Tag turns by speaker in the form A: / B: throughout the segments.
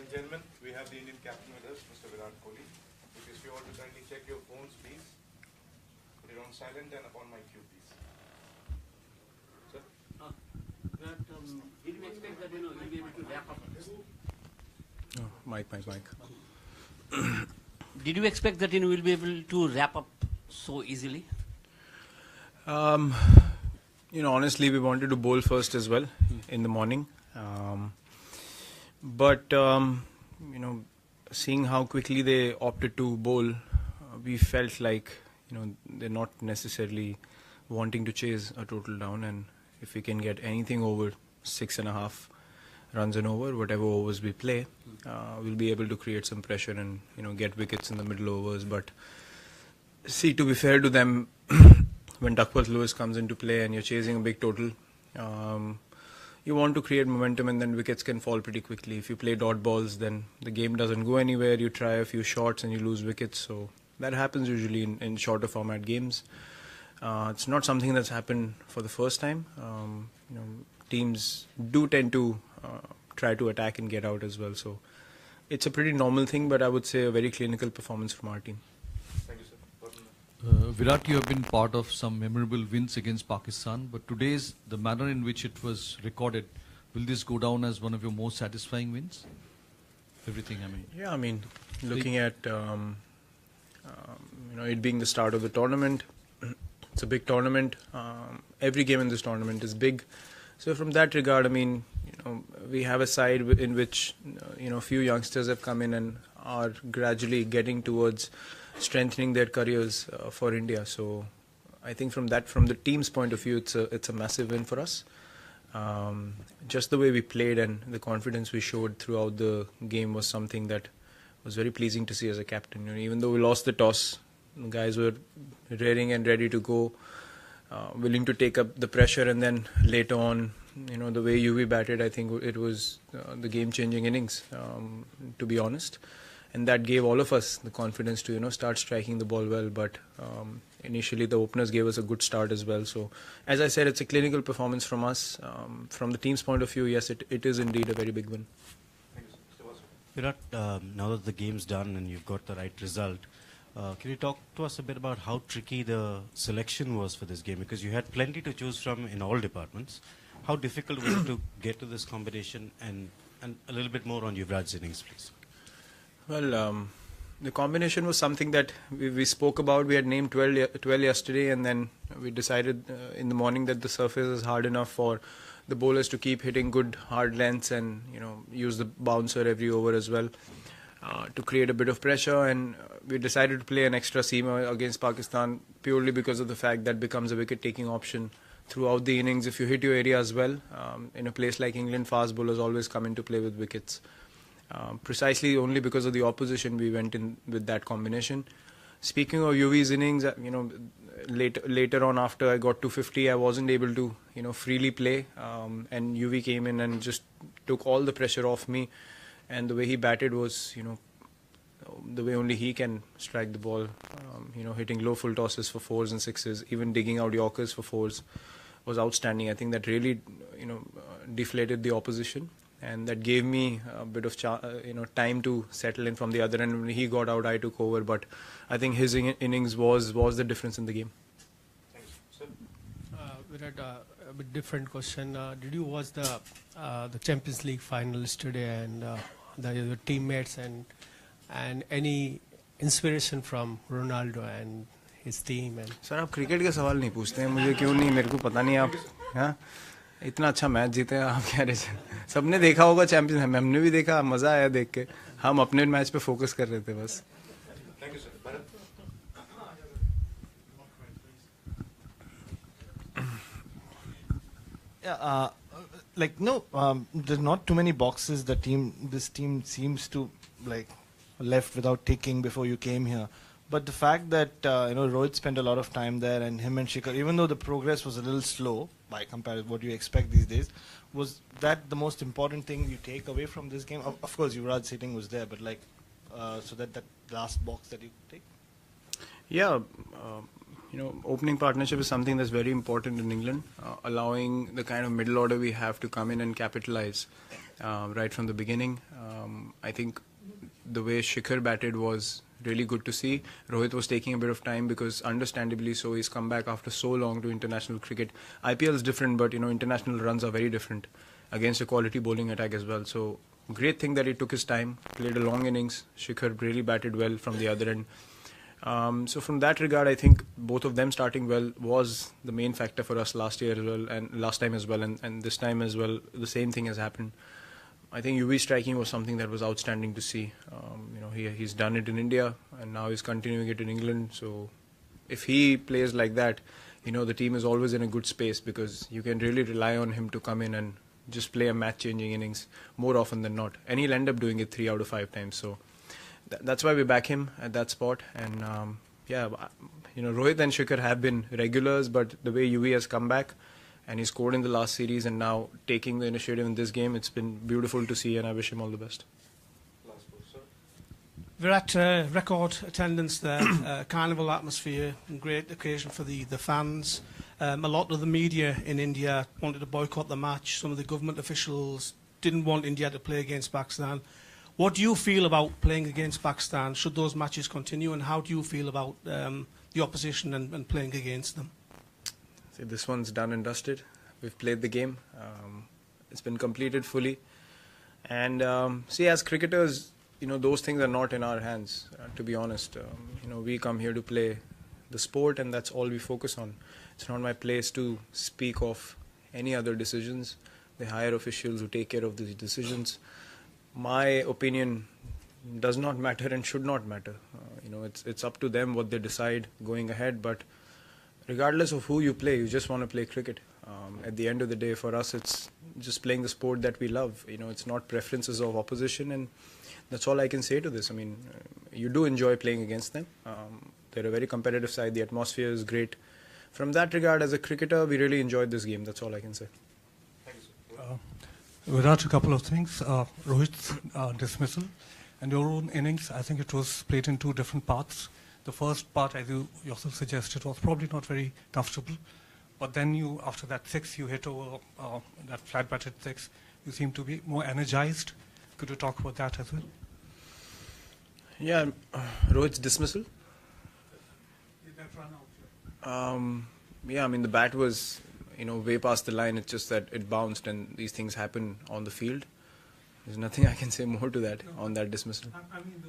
A: and gentlemen, we have the Indian captain with us, Mr. Virat Kohli. If you all to kindly check your phones, please. Put it on silent and upon my cue, please. Sir?
B: Virat, did you expect that you'll be able to wrap up?
C: Mic.
B: Did you expect that we'll be able to wrap up so easily?
C: Honestly, we wanted to bowl first as well in the morning. But seeing how quickly they opted to bowl, we felt like, they're not necessarily wanting to chase a total down. And if we can get anything over 6.5 runs and over, whatever overs we play, we'll be able to create some pressure and, get wickets in the middle overs. But see, to be fair to them, when Duckworth Lewis comes into play and you're chasing a big total, you want to create momentum and then wickets can fall pretty quickly. If you play dot balls, then the game doesn't go anywhere. You try a few shots and you lose wickets. So that happens usually in shorter format games. It's not something that's happened for the first time. Teams do tend to try to attack and get out as well. So it's a pretty normal thing, but I would say a very clinical performance from our team.
A: Thank you, sir.
D: Virat, you have been part of some memorable wins against Pakistan, but today's, the manner in which it was recorded, will this go down as one of your most satisfying wins? Everything,
C: Yeah, looking at it being the start of the tournament, it's a big tournament. Every game in this tournament is big. So from that regard, we have a side in which a few youngsters have come in and are gradually getting towards strengthening their careers for India. So I think from the team's point of view, it's a massive win for us. Just the way we played and the confidence we showed throughout the game was something that was very pleasing to see as a captain. Even though we lost the toss, the guys were raring and ready to go, willing to take up the pressure, and then later on, the way UV batted, I think it was the game-changing innings, to be honest. And that gave all of us the confidence to, start striking the ball well. But initially the openers gave us a good start as well. So, as I said, it's a clinical performance from us. From the team's point of view, yes, it is indeed a very big win.
A: Thank you, sir.
E: Virat, now that the game's done and you've got the right result, can you talk to us a bit about how tricky the selection was for this game? Because you had plenty to choose from in all departments. How difficult was it to get to this combination, and a little bit more on Yuvraj's innings, please?
C: Well, the combination was something that we spoke about. We had named 12 yesterday, and then we decided in the morning that the surface is hard enough for the bowlers to keep hitting good hard lengths and use the bouncer every over as well to create a bit of pressure. And we decided to play an extra seamer against Pakistan purely because of the fact that becomes a wicket-taking option throughout the innings. If you hit your area as well, in a place like England, fast bowlers always come into play with wickets. Precisely only because of the opposition we went in with that combination. Speaking of UV's innings, later on after I got to 50, I wasn't able to freely play, and UV came in and just took all the pressure off me. And the way he batted was the way only he can strike the ball, hitting low full tosses for 4s and 6s, even digging out Yorkers for 4s was outstanding. I think that really deflated the opposition. And that gave me a bit of time to settle in from the other end. When he got out, I took over. But I think his innings was the difference in the game.
A: Thanks, sir.
F: Virat, a bit different question. Did you watch the Champions League final yesterday, and the teammates and any inspiration from Ronaldo and his team? And
C: sir आप cricket के सवाल नहीं पूछते हैं मुझे क्यों नहीं मेरे को पता नहीं आप इतना अच्छा मैच जीते हैं आप कह रहे थे सबने देखा होगा चैंपियंस हमने भी देखा मजा आया देख के हम अपने मैच पे फोकस कर रहे थे बस
A: Thank you, sir. Bharat?
G: Yeah, there's not too many boxes this team seems to left without ticking before you came here. But the fact that Rohit spent a lot of time there, and him and Shikhar, even though the progress was a little slow by comparison to what you expect these days, was that the most important thing you take away from this game? Of course, Yuvraj's hitting was there, but so that last box that you take.
C: Yeah, opening partnership is something that's very important in England, allowing the kind of middle order we have to come in and capitalize. right from the beginning. I think the way Shikhar batted was really good to see. Rohit was taking a bit of time because understandably so he's come back after so long to international cricket. IPL is different, but international runs are very different against a quality bowling attack as well. So great thing that he took his time, played a long innings. Shikhar really batted well from the other end. So from that regard, I think both of them starting well was the main factor for us last year as well, and last time as well, and this time as well. The same thing has happened. I think UV striking was something that was outstanding to see. He's done it in India, and now he's continuing it in England. So if he plays like that, the team is always in a good space because you can really rely on him to come in and just play a match-changing innings more often than not. And he'll end up doing it 3 out of 5 times. So that's why we back him at that spot. And Rohit and Shikhar have been regulars, but the way UV has come back and he scored in the last series and now taking the initiative in this game, it's been beautiful to see, and I wish him all the best.
A: Last word, sir.
H: Virat, record attendance there, carnival atmosphere, and great occasion for the fans. A lot of the media in India wanted to boycott the match. Some of the government officials didn't want India to play against Pakistan. What do you feel about playing against Pakistan? Should those matches continue, and how do you feel about the opposition and playing against them?
C: See, this one's done and dusted. We've played the game. It's been completed fully. And as cricketers, those things are not in our hands, to be honest. We come here to play the sport, and that's all we focus on. It's not my place to speak of any other decisions. They hire officials who take care of these decisions. My opinion does not matter and should not matter. It's up to them what they decide going ahead. But regardless of who you play, you just want to play cricket. At the end of the day, for us, it's just playing the sport that we love. It's not preferences of opposition, and that's all I can say to this. I mean, you do enjoy playing against them. They're a very competitive side. The atmosphere is great. From that regard, as a cricketer, we really enjoyed this game. That's all I can say.
A: Thank you, sir.
I: Virat, a couple of things. Rohit's dismissal and your own innings, I think it was played in 2 different parts. The first part, as you yourself suggested, was probably not very comfortable. But then after that 6, you hit over that flat-batted 6. You seem to be more energized. Could you talk about that as well?
C: Yeah, Rohit's dismissal. The bat was, way past the line. It's just that it bounced, and these things happen on the field. There's nothing I can say more to that on that dismissal.
I: I mean,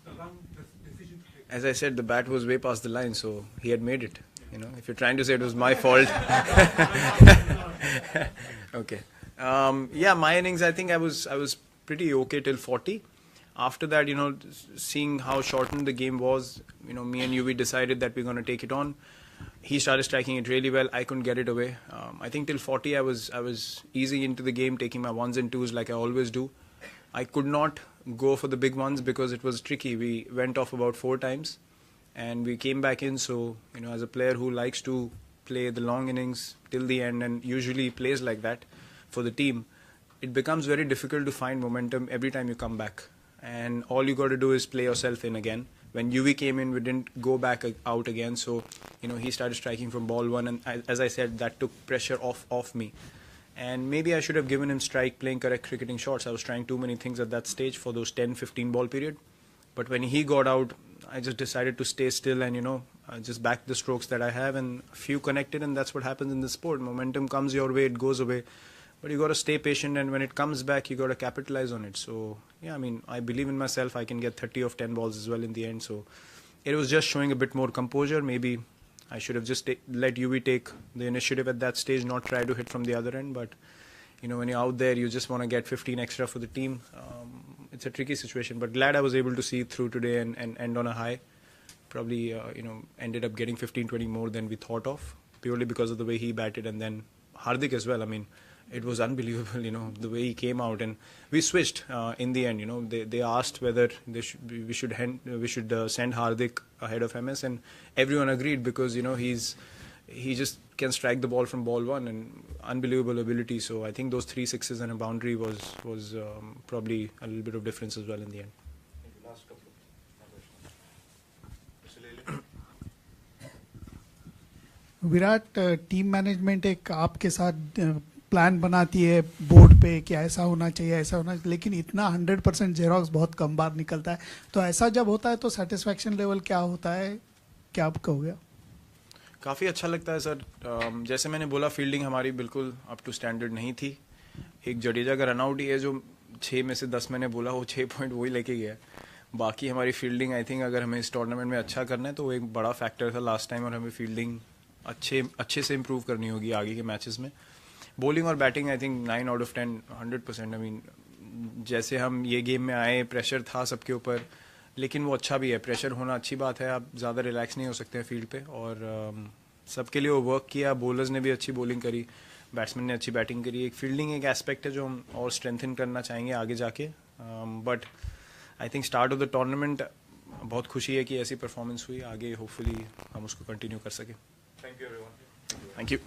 I: the wrong decision to take.
C: As I said, the bat was way past the line, so he had made it. If you're trying to say it was my fault. Okay. My innings, I think I was pretty okay till 40. After that, seeing how shortened the game was, me and UV decided that we're going to take it on. He started striking it really well. I couldn't get it away. I think till 40, I was easy into the game, taking my 1s and 2s like I always do. I could not go for the big ones because it was tricky. We went off about 4 times. And we came back in, so, as a player who likes to play the long innings till the end and usually plays like that for the team, it becomes very difficult to find momentum every time you come back. And all you got to do is play yourself in again. When UV came in, we didn't go back out again, so, he started striking from ball 1, and as I said, that took pressure off me. And maybe I should have given him strike, playing correct cricketing shots. I was trying too many things at that stage for those 10-15 ball period. But when he got out, I just decided to stay still and, just back the strokes that I have, and a few connected, and that's what happens in this sport. Momentum comes your way, it goes away. But you got to stay patient, and when it comes back, you got to capitalize on it. So, I believe in myself. I can get 30 of 10 balls as well in the end. So, it was just showing a bit more composure. Maybe I should have just let UV take the initiative at that stage, not try to hit from the other end. But, when you're out there, you just want to get 15 extra for the team. It's a tricky situation, but glad I was able to see it through today and end on a high. Probably, ended up getting 15-20 more than we thought of, purely because of the way he batted, and then Hardik as well. I mean, it was unbelievable, the way he came out, and we switched in the end. They asked whether we should send Hardik ahead of MS, and everyone agreed because he just can strike the ball from ball 1 and unbelievable ability. So I think those 3 sixes and a boundary was probably a little bit of difference as well in the end.
A: Thank you. Last couple of questions. Mr. Lele.
J: Virat team management एक आपके साथ plan बनाती है board पे कि ऐसा होना चाहिए, ऐसा होना चाहिए, लेकिन इतना 100% जेरोक्स बहुत कम बार निकलता है. तो ऐसा जब होता है तो सेटिस्फैक्शन लेवल क्या होता है, क्या आप कहोगे?
C: काफ़ी अच्छा लगता है सर. जैसे मैंने बोला, फील्डिंग हमारी बिल्कुल अप टू स्टैंडर्ड नहीं थी. एक जडेजा का रनआउट ही है जो 6 में से 10 मैंने बोला, वो 6 पॉइंट वही लेके गया. बाकी हमारी फील्डिंग, आई थिंक अगर हमें इस टूर्नामेंट में अच्छा करना है तो वो एक बड़ा फैक्टर था लास्ट टाइम, और हमें फील्डिंग अच्छे से इम्प्रूव करनी होगी आगे के मैचेस में. बॉलिंग और batting I think 9 out of 10 100%. I mean जैसे हम ये गेम में आए, प्रेशर था सबके ऊपर, लेकिन वो अच्छा भी है. प्रेशर होना अच्छी बात है, आप ज़्यादा रिलैक्स नहीं हो सकते हैं फील्ड पे. और सबके लिए वो वर्क किया. बॉलर्स ने भी अच्छी बॉलिंग करी, बैट्समैन ने अच्छी बैटिंग करी. एक फील्डिंग एक एस्पेक्ट है जो हम और स्ट्रेंथन करना चाहेंगे आगे जाके. But I think start of the tournament बहुत खुशी है कि ऐसी परफॉर्मेंस हुई. आगे होपफुली हम उसको कंटिन्यू कर सकें.
A: Thank you everyone.
C: Thank you.